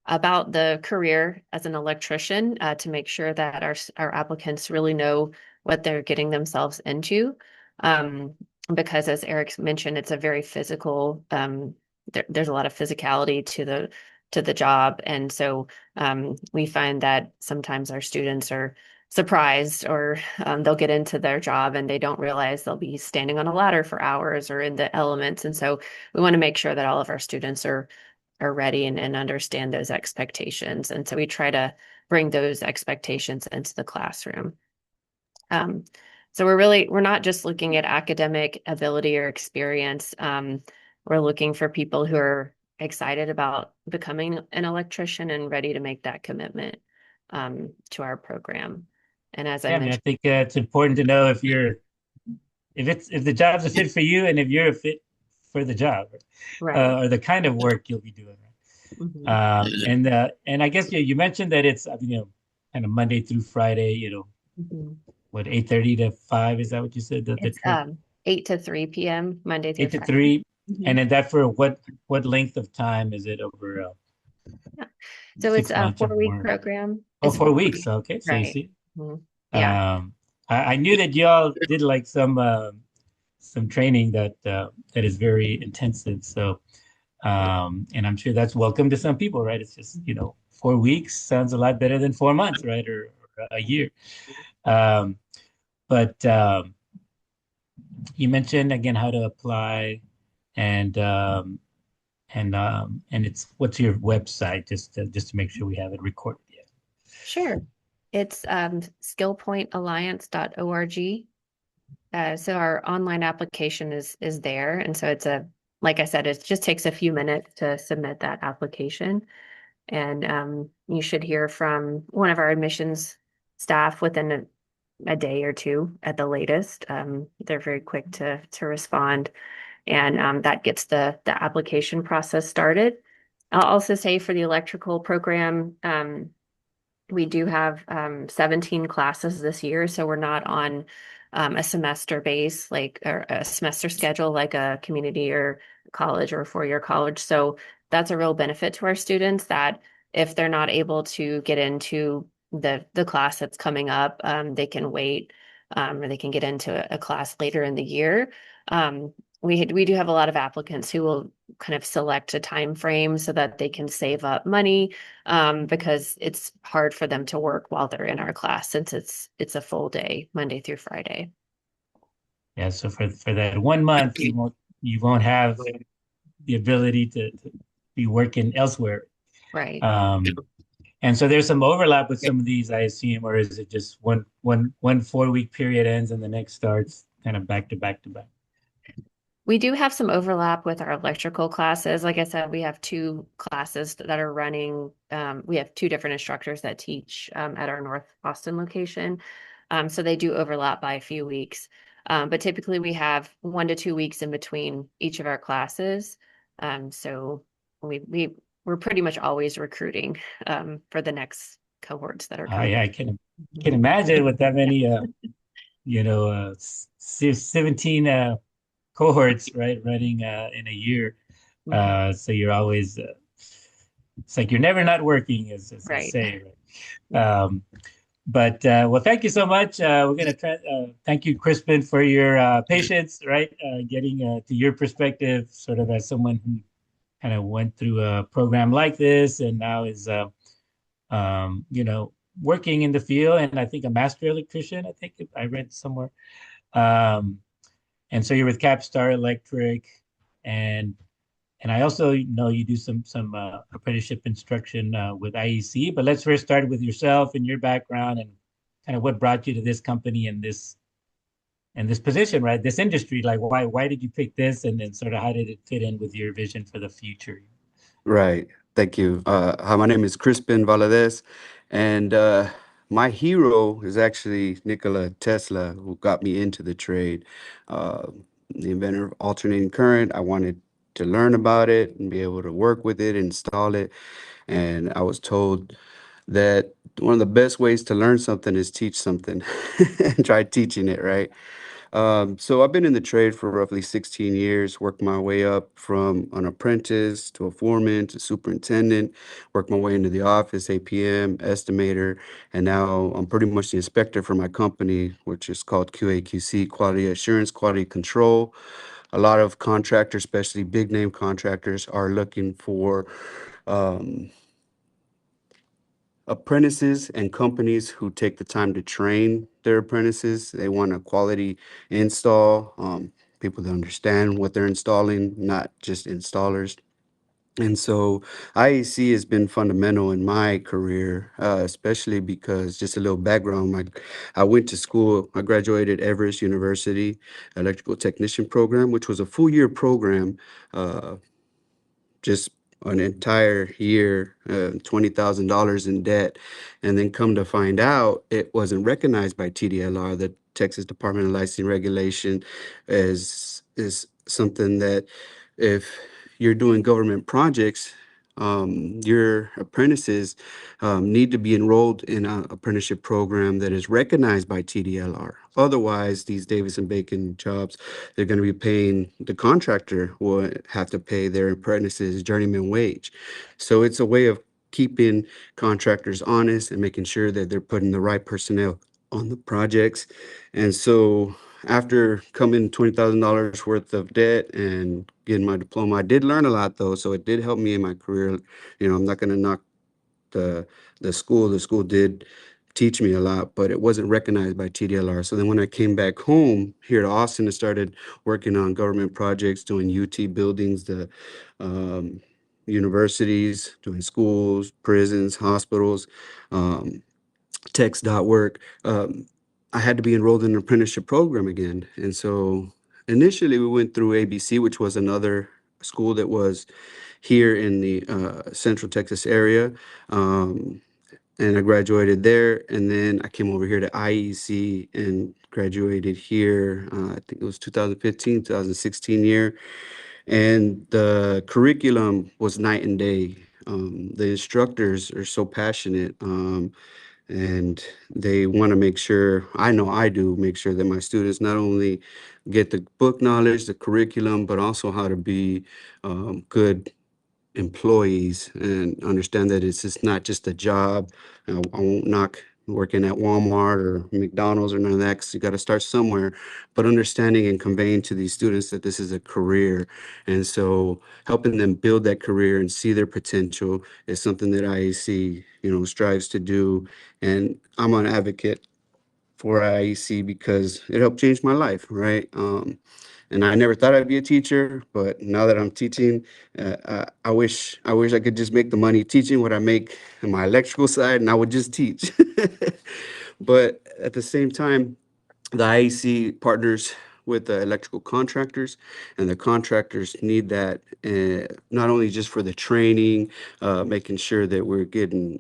the career as an electrician to make sure that our applicants really know what they're getting themselves into. Because as Eric mentioned, it's a very physical, there's a lot of physicality to the job. And so we find that sometimes our students are surprised or they'll get into their job and they don't realize they'll be standing on a ladder for hours or in the elements. And so we want to make sure that all of our students are ready and understand those expectations. And so we try to bring those expectations into the classroom. So we're not just looking at academic ability or experience. We're looking for people who are excited about becoming an electrician and ready to make that commitment to our program. And as I Yeah, I mean, I mentioned, think it's important to know if the job's a fit for you and if you're a fit for the job, right. or the kind of work you'll be doing. Mhm. And I guess you mentioned that it's kind of Monday through Friday. Mhm. What 8:30 to 5, is that what you said? The It's trip 8 to 3 p.m. Monday through 8 to 3, Friday. and then that for what length of time is it over Yeah. So it's 6 months a or 4-week more? program. Oh, It's 4 weeks. Okay, so you right. see, Mhm. Yeah. um, I knew that y'all did like some training that is very intensive. So, and I'm sure that's welcome to some people, right? It's just 4 weeks sounds a lot better than 4 months, right? Or a year. Um, but you mentioned again how to apply, and it's what's your website, just to make sure we have it recorded. Yeah. Sure. It's skillpointalliance.org. So our online application is there. And so like I said, it just takes a few minutes to submit that application. And you should hear from one of our admissions staff within a day or two at the latest. They're very quick to respond. And that gets the application process started. I'll also say for the electrical program, we do have 17 classes this year, so we're not on a semester base, like or a semester schedule, like a community or college or a four-year college. So that's a real benefit to our students that if they're not able to get into the class that's coming up, they can wait or they can get into a class later in the year. We do have a lot of applicants who will kind of select a time frame so that they can save up money because it's hard for them to work while they're in our class since it's a full day, Monday through Friday. Yeah, so for that 1 month, you won't have the ability to be working elsewhere. Right. Um, and so there's some overlap with some of these, I assume, or is it just one 4 week period ends and the next starts kind of back to back to back? We do have some overlap with our electrical classes. Like I said, we have two classes that are running. We have two different instructors that teach at our North Austin location. So they do overlap by a few weeks. But typically we have 1 to 2 weeks in between each of our classes. So we're pretty much always recruiting for the next cohorts that are coming. Yeah, I can imagine with that many 17 cohorts, right, running in a year. So you're always it's like you're never not working, as they Right. say, right? But well, thank you so much. We're going to thank you, Crispin, for your patience, right? Getting to your perspective, sort of as someone who kind of went through a program like this and now is, working in the field, and I think a master electrician. I think I read somewhere. Um, and so you're with CAPSTAR Electric, and and I also know you do some apprenticeship instruction with IEC. But let's first start with yourself and your background and kind of what brought you to this company and this position, right? This industry. Like why did you pick this, and then sort of how did it fit in with your vision for the future? Right. Thank you. Hi, my name is Crispin Valadez, and my hero is actually Nikola Tesla, who got me into the trade. Uh, the inventor of alternating current. I wanted to learn about it and be able to work with it, install it, and I was told that one of the best ways to learn something is teach something and try teaching it, right? So I've been in the trade for roughly 16 years, worked my way up from an apprentice to a foreman to superintendent, worked my way into the office, APM, estimator, and now I'm pretty much the inspector for my company, which is called QAQC, Quality Assurance, Quality Control. A lot of contractors, especially big name contractors, are looking for um, apprentices and companies who take the time to train their apprentices. They want a quality install, people that understand what they're installing, not just installers. And so IEC has been fundamental in my career, especially because just a little background. I went to school, I graduated Everest University Electrical Technician Program, which was a full year program, uh, just an entire year, $20,000 in debt. And then come to find out, it wasn't recognized by TDLR, the Texas Department of Licensing Regulation, as is something that if you're doing government projects, your apprentices need to be enrolled in an apprenticeship program that is recognized by TDLR. Otherwise, these Davis and Bacon jobs, they're going to be paying the contractor will have to pay their apprentices journeyman wage. So it's a way of keeping contractors honest and making sure that they're putting the right personnel on the projects. And so after coming $20,000 worth of debt and getting my diploma, I did learn a lot though. So it did help me in my career. I'm not going to knock the the school. The school did teach me a lot, but it wasn't recognized by TDLR. So then when I came back home here to Austin and started working on government projects, doing UT buildings, the um, universities, doing schools, prisons, hospitals, um, text dot work, I had to be enrolled in an apprenticeship program again. And so initially we went through ABC, which was another school that was here in the Central Texas area. Um, and I graduated there. And then I came over here to IEC and graduated here. I think it was 2015, 2016 year. And the curriculum was night and day. The instructors are so passionate. and they want to make sure, I know I do, make sure that my students not only get the book knowledge, the curriculum, but also how to be good employees and understand that it's just not just a job. I won't knock working at Walmart or McDonald's or none of that, because you got to start somewhere, but understanding and conveying to these students that this is a career. And so helping them build that career and see their potential is something that IAC, strives to do. And I'm an advocate for IEC because it helped change my life, right? And I never thought I'd be a teacher, but now that I'm teaching, I wish I could just make the money teaching what I make in my electrical side, and I would just teach. But at the same time, the IEC partners with the electrical contractors, and the contractors need that not only just for the training, making sure that we're getting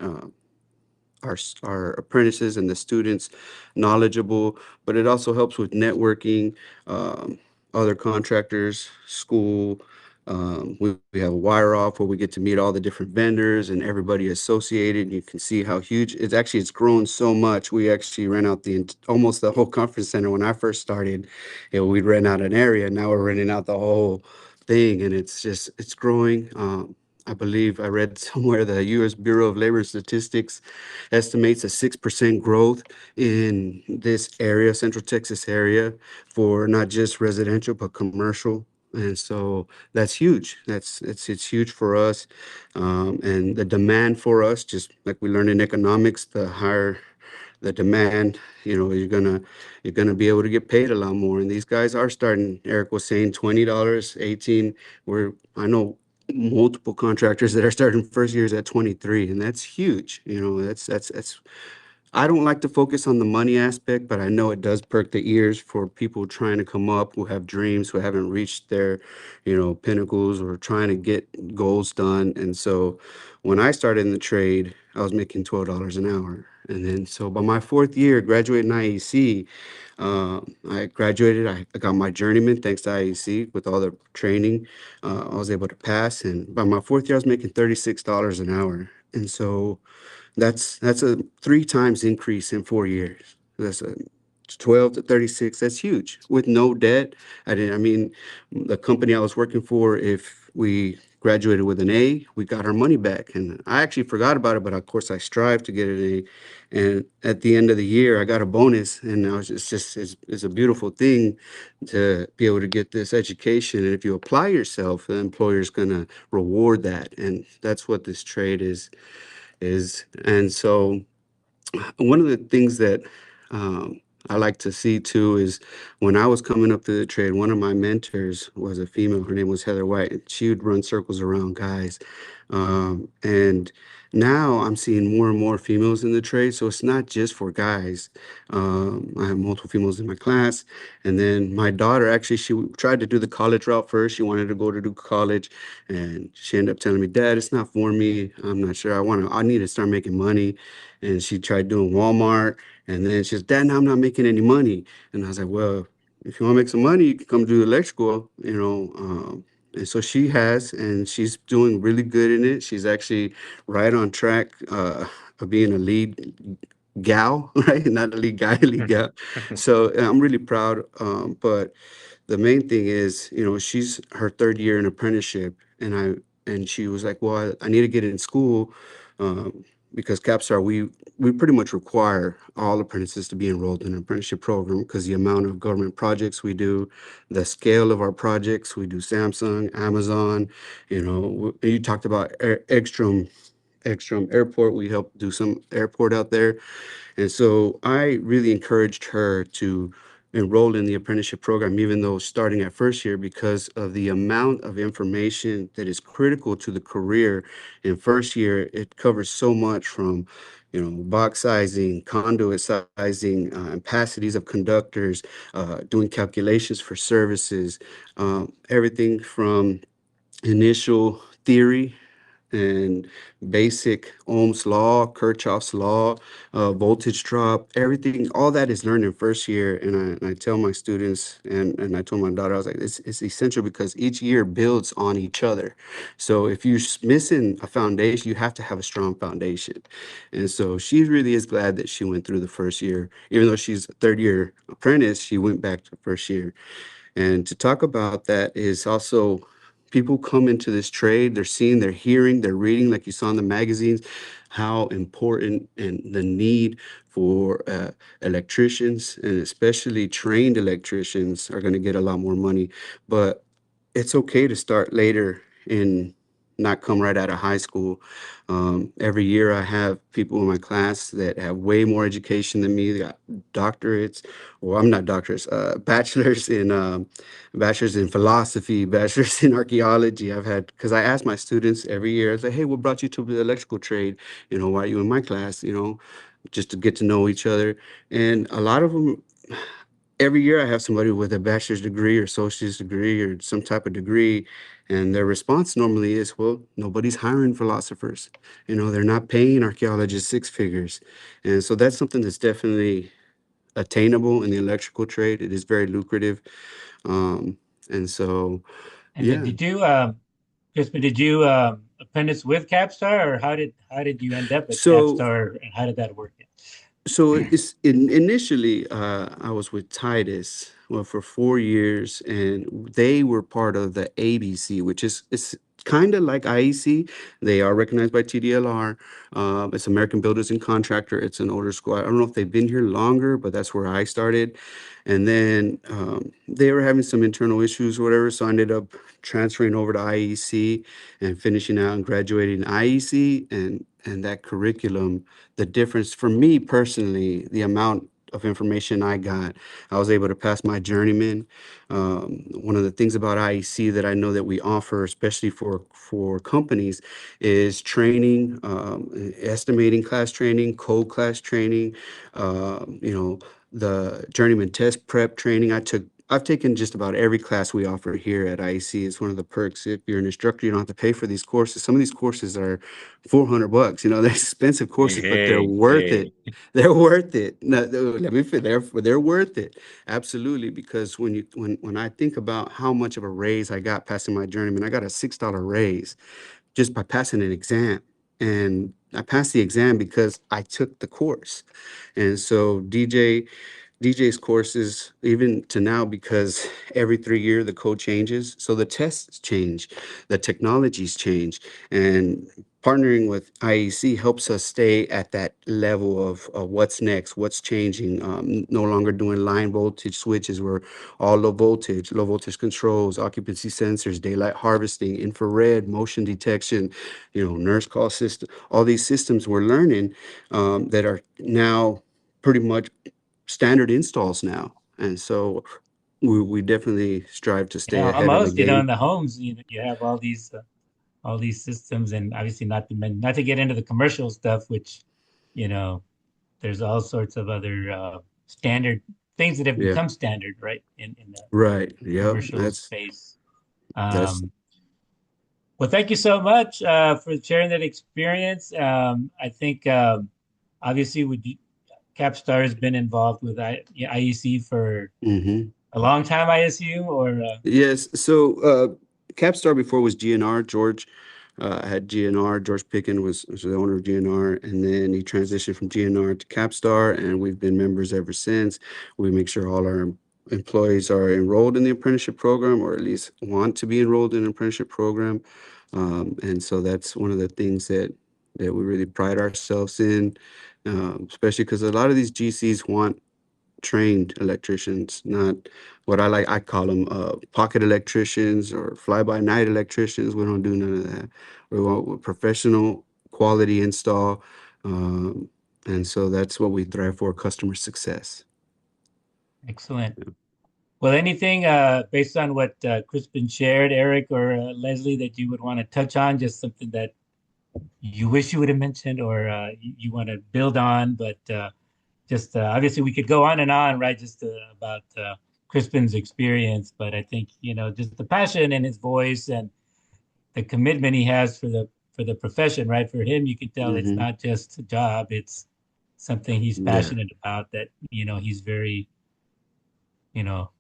our apprentices and the students knowledgeable, but it also helps with networking, um, other contractors, school. We have a wire off where we get to meet all the different vendors and everybody associated. You can see how huge it's grown so much. We actually rent out almost the whole conference center. When I first started, we'd rent out an area. Now we're renting out the whole thing, and it's growing. I believe I read somewhere the U.S. Bureau of Labor Statistics estimates a 6% growth in this area, Central Texas area, for not just residential, but commercial. And so that's huge. It's huge for us. And the demand for us, just like we learned in economics, the higher the demand, you're gonna be able to get paid a lot more. And these guys are starting, Eric was saying $20, 18. I know multiple contractors that are starting first years at 23, and that's huge. That's I don't like to focus on the money aspect, but I know it does perk the ears for people trying to come up who have dreams, who haven't reached their, pinnacles, or trying to get goals done. And so when I started in the trade, I was making $12 an hour. And then so by my fourth year graduating IEC, I graduated, I got my journeyman thanks to IEC with all the training. I was able to pass. And by my fourth year, I was making $36 an hour. And so that's a 3 times increase in 4 years. That's a 12 to 36. That's huge with no debt. I mean, the company I was working for, if we graduated with an A, we got our money back. And I actually forgot about it, but of course I strive to get an A. And at the end of the year, I got a bonus, and it's a beautiful thing to be able to get this education. And if you apply yourself, the employer's going to reward that. And that's what this trade is. And so one of the things that I like to see too is when I was coming up to the trade, one of my mentors was a female. Her name was Heather White, and she would run circles around guys. And now I'm seeing more and more females in the trade. So it's not just for guys. I have multiple females in my class. And then my daughter, actually, she tried to do the college route first. She wanted to go to do college. And she ended up telling me, Dad, it's not for me. I'm not sure. I need to start making money. And she tried doing Walmart. And then she says, Dad, now I'm not making any money. And I was like, well, if you want to make some money, you can come do electrical. And so she has, and she's doing really good in it. She's actually right on track of being a lead gal, right? Not a lead guy, a lead gal. So I'm really proud. But the main thing is, she's her third year in apprenticeship, and she was like, well, I need to get in school, because CAPSTAR, we pretty much require all apprentices to be enrolled in an apprenticeship program because the amount of government projects we do, the scale of our projects, we do Samsung, Amazon, you talked about Ekstrom Airport. We helped do some airport out there. And so I really encouraged her to enroll in the apprenticeship program, even though starting at first year, because of the amount of information that is critical to the career. In first year, it covers so much from, box sizing, conduit sizing, capacities of conductors, doing calculations for services, everything from initial theory and basic Ohm's law, Kirchhoff's law, voltage drop, everything, all that is learned in first year. And I tell my students, and I told my daughter, I was like, it's essential because each year builds on each other. So if you're missing a foundation, you have to have a strong foundation. And so she really is glad that she went through the first year. Even though she's a third year apprentice, she went back to first year. And to talk about that is also people come into this trade, they're seeing, they're hearing, they're reading, like you saw in the magazines, how important and the need for electricians, and especially trained electricians, are going to get a lot more money. But it's okay to start later and not come right out of high school. Every year I have people in my class that have way more education than me. They got doctorates, well, I'm not doctors, bachelor's in philosophy, bachelor's in archaeology. I've had, because I ask my students every year, I say, hey, what brought you to the electrical trade? Why are you in my class? Just to get to know each other. And a lot of them, every year I have somebody with a bachelor's degree or associate's degree or some type of degree, and their response normally is, well, nobody's hiring philosophers. They're not paying archaeologists six figures. And so that's something that's definitely attainable in the electrical trade. It is very lucrative. Um, and so, And yeah. Crispin, did you apprentice with CAPSTAR, or how did you end up at So CAPSTAR, and how did that work? initially, I was with Titus, well, for 4 years, and they were part of the ABC, which is it's kind of like IEC. They are recognized by TDLR. It's American Builders and Contractor. It's an older school. I don't know if they've been here longer, but that's where I started. And then they were having some internal issues or whatever, so I ended up transferring over to IEC and finishing out and graduating IEC, and that curriculum, the difference for me personally, the amount of information I got, I was able to pass my journeyman. One of the things about IEC that I know that we offer, especially for companies, is training, estimating class training, code class training, the journeyman test prep training. I've taken just about every class we offer here at IEC. It's one of the perks. If you're an instructor, you don't have to pay for these courses. Some of these courses are $400. They're expensive courses, but they're Hey, worth hey. it. They're worth it. No, let me fit. They're worth it. Absolutely. Because when I think about how much of a raise I got passing my journeyman, I got a $6 raise just by passing an exam. And I passed the exam because I took the course. And so DJ's courses, even to now, because every 3 year the code changes, so the tests change, the technologies change, and partnering with IEC helps us stay at that level of what's next, what's changing. No longer doing line voltage switches, we're all low voltage controls, occupancy sensors, daylight harvesting, infrared, motion detection, nurse call system, all these systems we're learning that are now pretty much standard installs now. And so we definitely strive to stay Yeah, ahead of the almost. In game. the homes, you have all these systems, and obviously not to get into the commercial stuff, which you know there's all sorts of other standard things that have Yeah, become standard, right, in the right. Yep. commercial space. That's Um, well, thank you so much for sharing that experience. I think obviously CapStar has been involved with IEC for hmm a long time, I assume, or Yes. So CapStar before was GNR. George had GNR. George Picken was the owner of GNR, and then he transitioned from GNR to CapStar, and we've been members ever since. We make sure all our employees are enrolled in the apprenticeship program, or at least want to be enrolled in an apprenticeship program. And so that's one of the things that we really pride ourselves in, especially because a lot of these GCs want trained electricians, not what I call them pocket electricians or fly-by-night electricians. We don't do none of that. We want professional quality install. Um, and so that's what we thrive for, customer success. excellent. Well, anything based on what Crispin shared, Eric or Leslie, that you would want to touch on, just something that you wish you would have mentioned, or you want to build on, but just obviously we could go on and on, right? Just about Crispin's experience, but I think just the passion in his voice and the commitment he has for the profession, right? For him, you can tell it's Hmm. not just a job, it's something he's Yeah. passionate about that, he's very,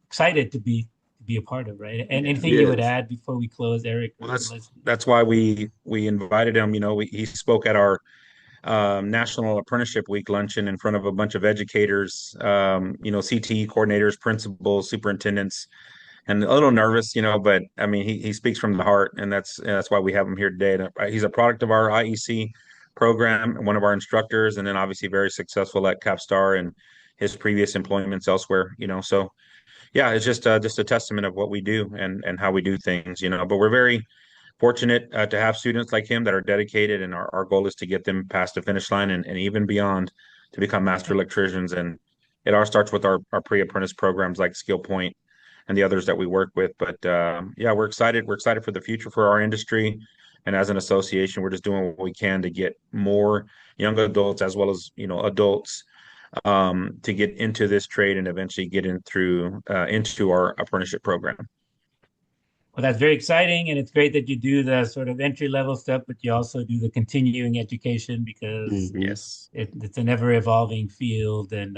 excited to be a part of, right? And Yeah. anything you would Yes. add before we close, Eric Well, or Leslie? that's why we invited him. He spoke at our National Apprenticeship Week luncheon in front of a bunch of educators, CTE coordinators, principals, superintendents, and a little nervous, but I mean, he speaks from the heart, and that's why we have him here today. And, he's a product of our IEC program, one of our instructors, and then obviously very successful at CAPSTAR and his previous employments elsewhere. So yeah, it's just a testament of what we do and how we do things. But we're very fortunate to have students like him that are dedicated, and our goal is to get them past the finish line and even beyond to become master electricians. And it all starts with our pre-apprentice programs like Skillpoint and the others that we work with. But yeah, we're excited. We're excited for the future for our industry. And as an association, we're just doing what we can to get more young adults as well as adults to get into this trade and eventually get in through into our apprenticeship program. Well, that's very exciting, and it's great that you do the sort of entry level stuff, but you also do the continuing education because Hmm. Yes. it's an ever evolving field and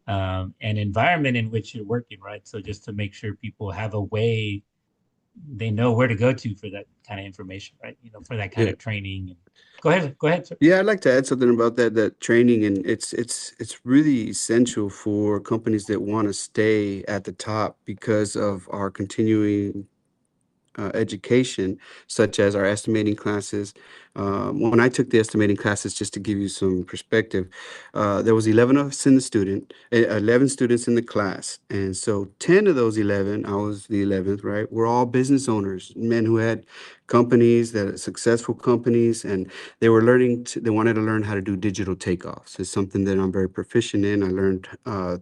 an environment in which you're working, right? So just to make sure people have a way, they know where to go to for that kind of information, right? For that kind Yeah. of training. Go ahead, sir. Yeah, I'd like to add something about that training, and it's really essential for companies that want to stay at the top because of our continuing education, such as our estimating classes. When I took the estimating classes, just to give you some perspective, there was 11 of us in the 11 students in the class. And so 10 of those 11, I was the 11th, right? We're all business owners, men who had companies, that are successful companies, and they wanted to learn how to do digital takeoffs. It's something that I'm very proficient in. I learned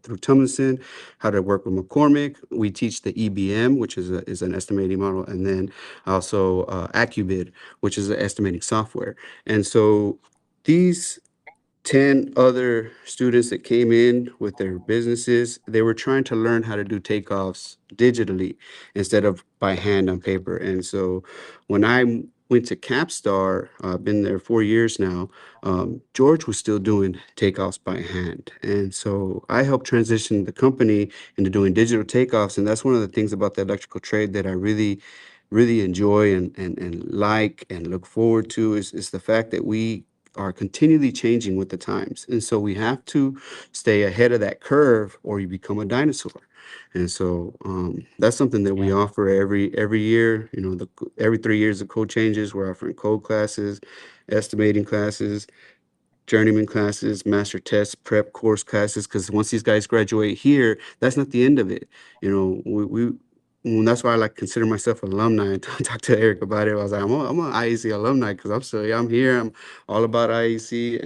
through Tumlinson how to work with McCormick. We teach the EBM, which is an estimating model, and then also AccuBid, which is an estimating software. And so these 10 other students that came in with their businesses, they were trying to learn how to do takeoffs digitally instead of by hand on paper. And so when I went to CapStar, I've been there 4 years now, George was still doing takeoffs by hand. And so I helped transition the company into doing digital takeoffs. And that's one of the things about the electrical trade that I really enjoy and like and look forward to is the fact that we are continually changing with the times. And so we have to stay ahead of that curve or you become a dinosaur. And so that's something that we Yeah. offer every year. Every 3 years the code changes. We're offering code classes, estimating classes, journeyman classes, master test prep course classes. Because once these guys graduate here, that's not the end of it. That's why I like consider myself an alumni. I talked to Eric about it. I was like, I'm an IEC alumni because I'm here. I'm all about IEC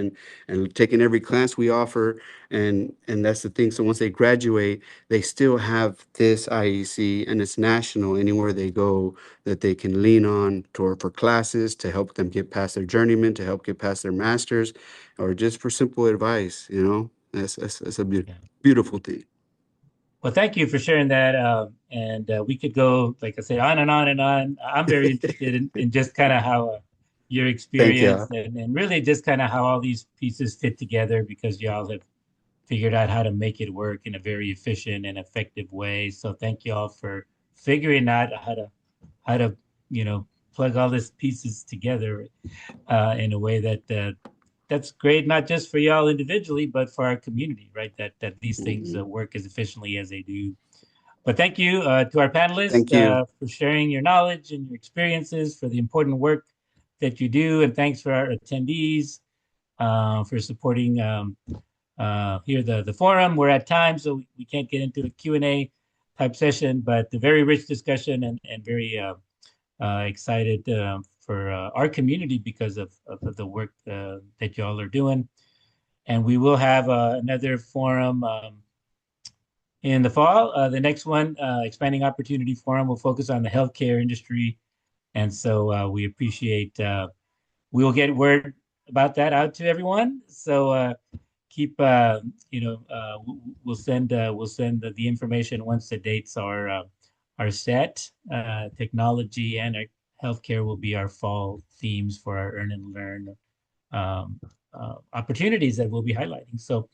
and taking every class we offer. And that's the thing. So once they graduate, they still have this IEC and it's national anywhere they go that they can lean on for classes to help them get past their journeyman, to help get past their masters, or just for simple advice. That's a Yeah. beautiful thing. Well, thank you for sharing that. And we could go, like I say, on and on and on. I'm very interested in just kind of how your Thank you. experience and really just kind of how all these pieces fit together because y'all have figured out how to make it work in a very efficient and effective way. So thank you all for figuring out how to plug all these pieces together in a way that's great, not just for y'all individually, but for our community, right? That these things Mhm. work as efficiently as they do. But thank you to our panelists Thank you. for sharing your knowledge and your experiences, for the important work that you do, and thanks for our attendees for supporting here the forum. We're at time, so we can't get into a Q&A type session, but the very rich discussion and very excited for our community because of the work that y'all are doing. And we will have another forum in the fall. The next one, Expanding Opportunity Forum, will focus on the healthcare industry. And so we appreciate, we'll get word about that out to everyone. So keep, we'll send the information once the dates are set. Technology and healthcare will be our fall themes for our earn and learn opportunities that we'll be highlighting. So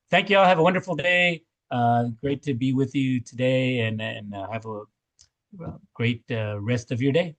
thank you all. Have a wonderful day. Great to be with you today, and have a great rest of your day.